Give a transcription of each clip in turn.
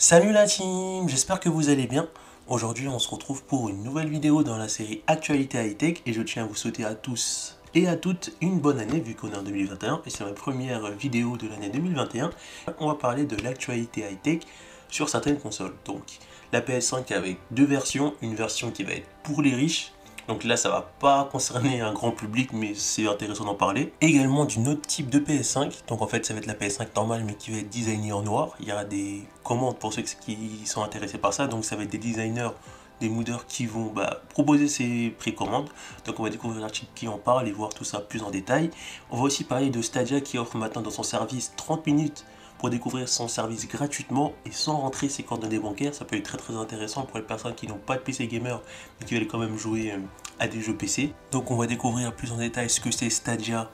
Salut la team, j'espère que vous allez bien. Aujourd'hui on se retrouve pour une nouvelle vidéo dans la série Actualité High-Tech et je tiens à vous souhaiter à tous et à toutes une bonne année vu qu'on est en 2021 et c'est ma première vidéo de l'année 2021. On va parler de l'actualité high-tech sur certaines consoles. Donc la PS5 avec deux versions, une version qui va être pour les riches. Donc là, ça va pas concerner un grand public, mais c'est intéressant d'en parler. Également d'une autre type de PS5. Donc en fait, ça va être la PS5 normale, mais qui va être designée en noir. Il y aura des commandes pour ceux qui sont intéressés par ça. Donc ça va être des designers, des mooders qui vont proposer ces précommandes. Donc on va découvrir l'article qui en parle et voir tout ça plus en détail. On va aussi parler de Stadia qui offre maintenant dans son service 30 minutes pour découvrir son service gratuitement et sans rentrer ses coordonnées bancaires. Ça peut être très intéressant pour les personnes qui n'ont pas de PC gamer mais qui veulent quand même jouer à des jeux PC. Donc on va découvrir plus en détail ce que c'est Stadia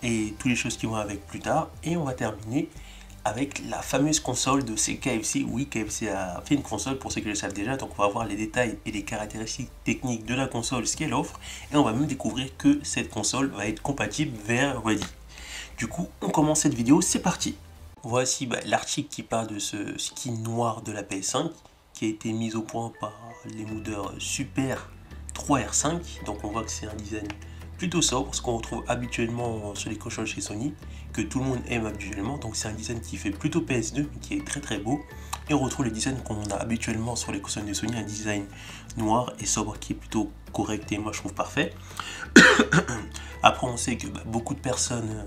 et toutes les choses qui vont avec plus tard. Et on va terminer avec la fameuse console de ces KFC. Oui, KFC a fait une console pour ceux qui le savent déjà. Donc on va voir les détails et les caractéristiques techniques de la console, ce qu'elle offre. Et on va même découvrir que cette console va être compatible vers Ready. Du coup, on commence cette vidéo, c'est parti. Voici l'article qui parle de ce skin noir de la PS5 qui a été mis au point par les mooders Super 3R5. Donc on voit que c'est un design plutôt sobre, ce qu'on retrouve habituellement sur les consoles chez Sony, que tout le monde aime habituellement. Donc c'est un design qui fait plutôt PS2 mais qui est très beau. Et on retrouve le design qu'on a habituellement sur les consoles de Sony, un design noir et sobre qui est plutôt correct et moi je trouve parfait. Après on sait que beaucoup de personnes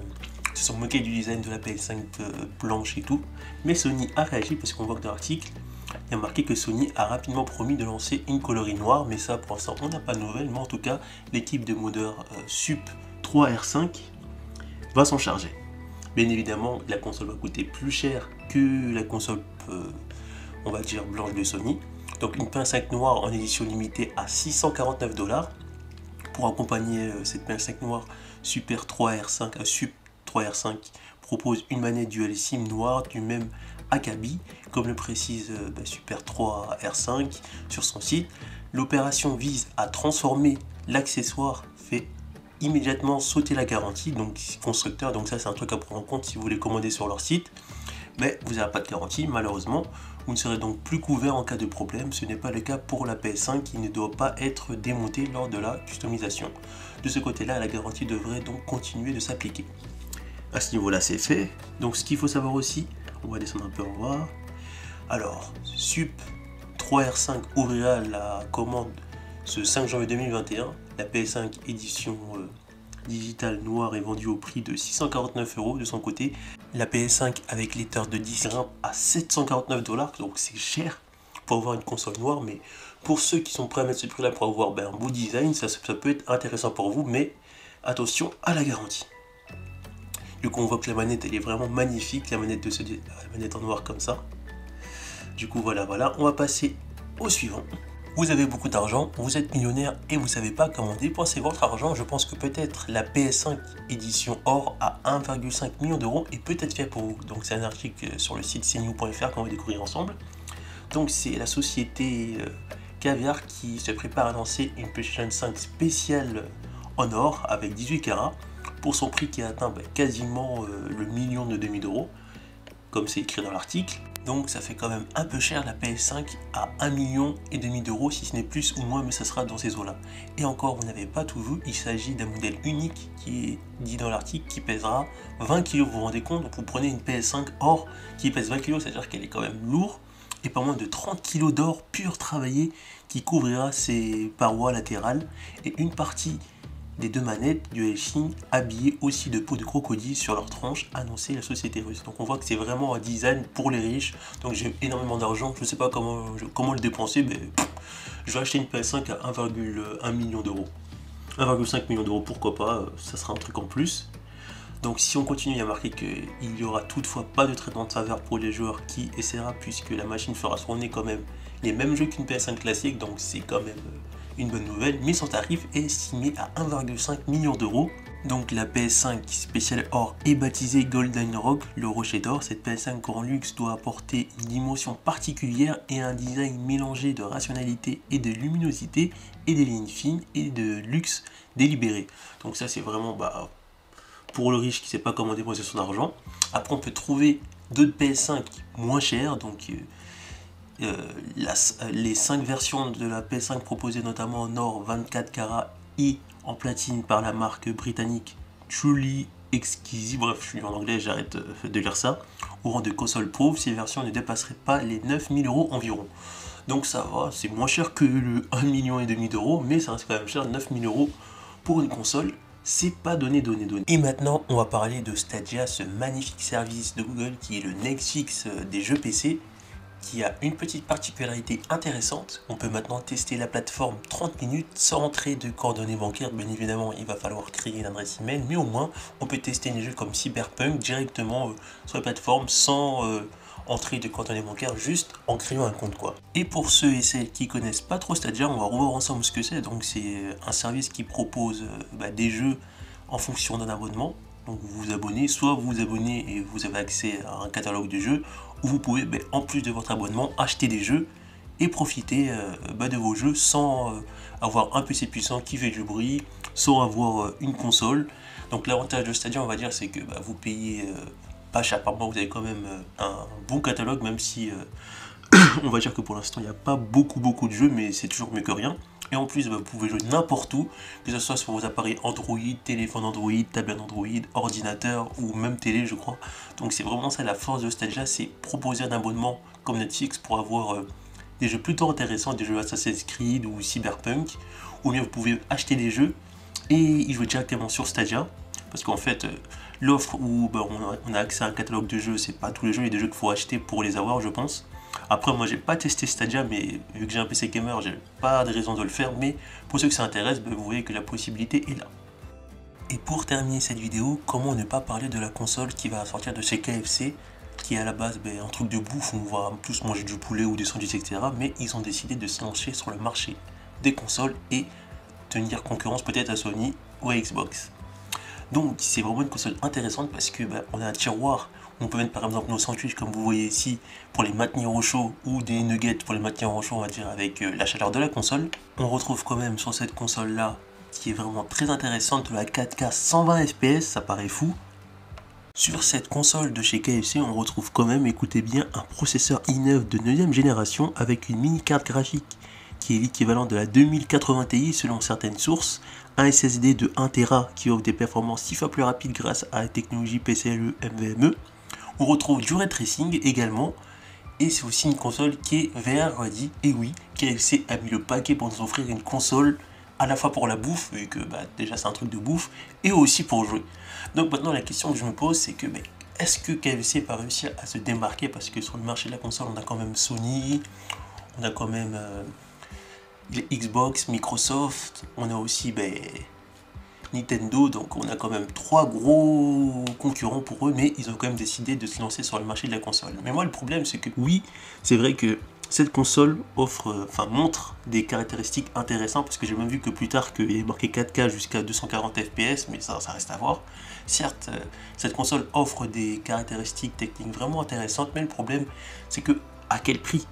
se sont moqués du design de la PS5 blanche et tout, mais Sony a réagi parce qu'on voit que dans l'article il y a marqué que Sony a rapidement promis de lancer une coloris noire, mais ça pour l'instant on n'a pas de nouvelles, mais en tout cas l'équipe de modeurs Sup 3R5 va s'en charger. Bien évidemment la console va coûter plus cher que la console on va dire blanche de Sony, donc une PS5 noire en édition limitée à 649$. Pour accompagner cette PS5 noire, Super 3R5 Sup 3R5 propose une manette dual SIM noire du même acabit, comme le précise Super 3R5 sur son site. L'opération vise à transformer l'accessoire, fait immédiatement sauter la garantie, donc constructeur, donc ça c'est un truc à prendre en compte si vous voulez commander sur leur site, mais vous n'avez pas de garantie malheureusement. Vous ne serez donc plus couvert en cas de problème. Ce n'est pas le cas pour la PS5 qui ne doit pas être démontée lors de la customisation. De ce côté-là, la garantie devrait donc continuer de s'appliquer. À ce niveau-là, c'est fait. Donc ce qu'il faut savoir aussi, on va descendre un peu en bas. Alors, Sup 3R5 ouvrira la commande ce 5 janvier 2021. La PS5 édition digitale noire est vendue au prix de 649€ de son côté. La PS5 avec lecteur de disque grimpe à 749$, donc c'est cher pour avoir une console noire, mais pour ceux qui sont prêts à mettre ce prix là pour avoir un beau design, ça peut être intéressant pour vous, mais attention à la garantie. Du coup on voit que la manette elle est vraiment magnifique, la manette en noir comme ça. Du coup voilà, on va passer au suivant. Vous avez beaucoup d'argent, vous êtes millionnaire et vous ne savez pas comment dépenser votre argent. Je pense que peut-être la PS5 édition or à 1,5 million d'euros est peut-être fait pour vous. Donc c'est un article sur le site cnew.fr qu'on va découvrir ensemble. Donc c'est la société Caviar qui se prépare à lancer une PlayStation 5 spéciale en or avec 18 carats pour son prix qui atteint quasiment le million de demi-d'euros, comme c'est écrit dans l'article. Donc ça fait quand même un peu cher la PS5 à 1,5 million d'euros, si ce n'est plus ou moins, mais ça sera dans ces eaux là. Et encore, vous n'avez pas tout vu, il s'agit d'un modèle unique qui est dit dans l'article qui pèsera 20 kg. Vous vous rendez compte? Donc vous prenez une PS5 or qui pèse 20 kg, c'est-à-dire qu'elle est quand même lourde, et pas moins de 30 kg d'or pur travaillé qui couvrira ses parois latérales, et une partie des deux manettes du Helsing habillées aussi de peau de crocodile sur leur tranche, annonçait la société russe. Donc on voit que c'est vraiment un design pour les riches. Donc j'ai énormément d'argent, je ne sais pas comment le dépenser, mais je vais acheter une PS5 à 1,1 million d'euros. 1,5 million d'euros, pourquoi pas, ça sera un truc en plus. Donc si on continue, il y a marqué qu'il n'y aura toutefois pas de traitement de faveur pour les joueurs qui essaiera, puisque la machine fera tourner quand même les mêmes jeux qu'une PS5 classique, donc c'est quand même une bonne nouvelle, mais son tarif est estimé à 1,5 million d'euros. Donc la PS5 spéciale or est baptisée Golden Rock, le rocher d'or. Cette PS5 grand luxe doit apporter une dimension particulière et un design mélangé de rationalité et de luminosité et des lignes fines et de luxe délibéré. Donc ça c'est vraiment pour le riche qui ne sait pas comment dépenser son argent. Après on peut trouver d'autres PS5 moins chers, donc les 5 versions de la PS5 proposées notamment en or 24 carats et en platine par la marque britannique Truly Exquisite, bref je suis en anglais, j'arrête de lire ça, au rang de console pauvre, ces versions ne dépasseraient pas les 9000 € environ. Donc ça va, c'est moins cher que le 1,5 million d'euros, mais ça reste quand même cher, 9000 € pour une console. C'est pas donné. Et maintenant, on va parler de Stadia, ce magnifique service de Google qui est le Netflix des jeux PC, qui a une petite particularité intéressante. On peut maintenant tester la plateforme 30 minutes sans entrer de coordonnées bancaires. Bien évidemment, il va falloir créer une adresse email, mais au moins, on peut tester des jeux comme Cyberpunk directement sur la plateforme sans entrée de coordonnées bancaires, juste en créant un compte quoi. Et pour ceux et celles qui connaissent pas trop Stadia, on va revoir ensemble ce que c'est. Donc c'est un service qui propose des jeux en fonction d'un abonnement. Donc vous vous abonnez, soit vous vous abonnez et vous avez accès à un catalogue de jeux, ou vous pouvez en plus de votre abonnement acheter des jeux et profiter de vos jeux sans avoir un PC puissant qui fait du bruit, sans avoir une console. Donc l'avantage de Stadia, on va dire, c'est que vous payez pas cher par mois, vous avez quand même un bon catalogue, même si on va dire que pour l'instant il n'y a pas beaucoup de jeux, mais c'est toujours mieux que rien. Et en plus, vous pouvez jouer n'importe où, que ce soit sur vos appareils Android, téléphone Android, tablette Android, ordinateur ou même télé, je crois. Donc c'est vraiment ça la force de Stadia, c'est proposer un abonnement comme Netflix pour avoir des jeux plutôt intéressants, des jeux Assassin's Creed ou Cyberpunk, ou bien vous pouvez acheter des jeux et y jouer directement sur Stadia, parce qu'en fait, l'offre où on a accès à un catalogue de jeux, c'est pas tous les jeux, il y a des jeux qu'il faut acheter pour les avoir, je pense. Après, moi j'ai pas testé Stadia, mais vu que j'ai un PC gamer, j'ai pas de raison de le faire. Mais pour ceux que ça intéresse, vous voyez que la possibilité est là. Et pour terminer cette vidéo, comment ne pas parler de la console qui va sortir de chez KFC, qui est à la base un truc de bouffe où on va tous manger du poulet ou des sandwichs, etc. Mais ils ont décidé de se lancer sur le marché des consoles et tenir concurrence peut-être à Sony ou à Xbox. Donc c'est vraiment une console intéressante parce que on a un tiroir. On peut mettre par exemple nos sandwichs comme vous voyez ici pour les maintenir au chaud, ou des nuggets pour les maintenir au chaud, on va dire, avec la chaleur de la console. On retrouve quand même sur cette console là, qui est vraiment très intéressante, de la 4K 120 fps, ça paraît fou. Sur cette console de chez KFC, on retrouve quand même, écoutez bien, un processeur i9 de 9ème génération avec une mini carte graphique qui est l'équivalent de la 2080 Ti selon certaines sources, un SSD de 1 Tera qui offre des performances 6 fois plus rapides grâce à la technologie PCIe NVMe. On retrouve du ray tracing également, et c'est aussi une console qui est VR-ready. Et oui, KFC a mis le paquet pour nous offrir une console à la fois pour la bouffe, vu que déjà c'est un truc de bouffe, et aussi pour jouer. Donc maintenant la question que je me pose, c'est que est-ce que KFC va réussir à se démarquer, parce que sur le marché de la console on a quand même Sony, on a quand même Xbox, Microsoft, on a aussi Nintendo, donc on a quand même 3 gros concurrents pour eux, mais ils ont quand même décidé de se lancer sur le marché de la console. Mais moi le problème c'est que oui, c'est vrai que cette console montre des caractéristiques intéressantes, parce que j'ai même vu que plus tard qu'il est marqué 4K jusqu'à 240 fps, mais ça reste à voir. Certes, cette console offre des caractéristiques techniques vraiment intéressantes, mais le problème c'est que à quel prix?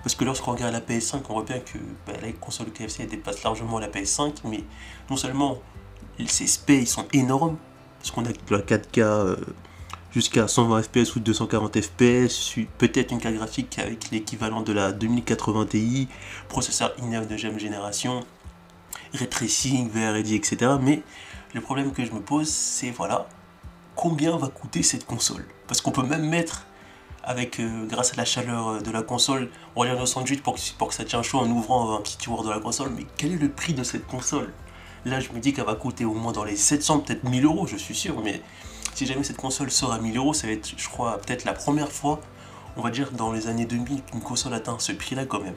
Parce que lorsqu'on regarde la PS5, on voit bien que la console de KFC dépasse largement la PS5, mais non seulement ces specs sont énormes, parce qu'on a de la 4K jusqu'à 120 fps ou 240 fps, peut-être une carte graphique avec l'équivalent de la 2080 Ti, processeur i9 de 9ème génération, ray tracing, VR-ready, etc. Mais le problème que je me pose, c'est voilà, combien va coûter cette console? Parce qu'on peut même mettre grâce à la chaleur de la console, on regarde nos sandwichs pour que ça tienne chaud en ouvrant un petit tiroir de la console. Mais quel est le prix de cette console? Là je me dis qu'elle va coûter au moins dans les 700, peut-être 1000 €, je suis sûr. Mais si jamais cette console sort à 1000 €, ça va être, je crois, peut-être la première fois, on va dire dans les années 2000, qu'une console atteint ce prix là quand même.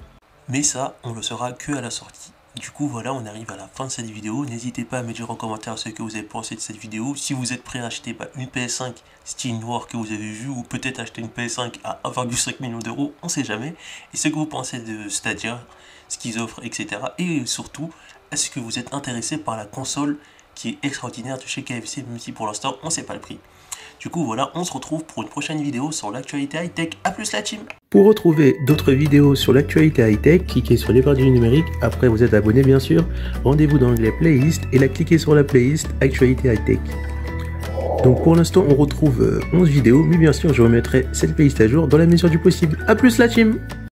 Mais ça, on le saura que à la sortie. Du coup voilà, on arrive à la fin de cette vidéo. N'hésitez pas à me dire en commentaire ce que vous avez pensé de cette vidéo. Si vous êtes prêt à acheter une PS5 style noir que vous avez vu, ou peut-être acheter une PS5 à 1,5 million €, on sait jamais. Et ce que vous pensez de Stadia, ce qu'ils offrent, etc. Et surtout, est-ce que vous êtes intéressé par la console qui est extraordinaire de chez KFC, même si pour l'instant on ne sait pas le prix. Du coup voilà, on se retrouve pour une prochaine vidéo sur l'actualité high-tech. A plus la team. Pour retrouver d'autres vidéos sur l'actualité high-tech, cliquez sur les barres du numérique, après vous êtes abonné bien sûr, rendez-vous dans l'onglet playlist et là cliquez sur la playlist actualité high-tech. Donc pour l'instant on retrouve 11 vidéos, mais bien sûr je remettrai cette playlist à jour dans la mesure du possible. A plus la team.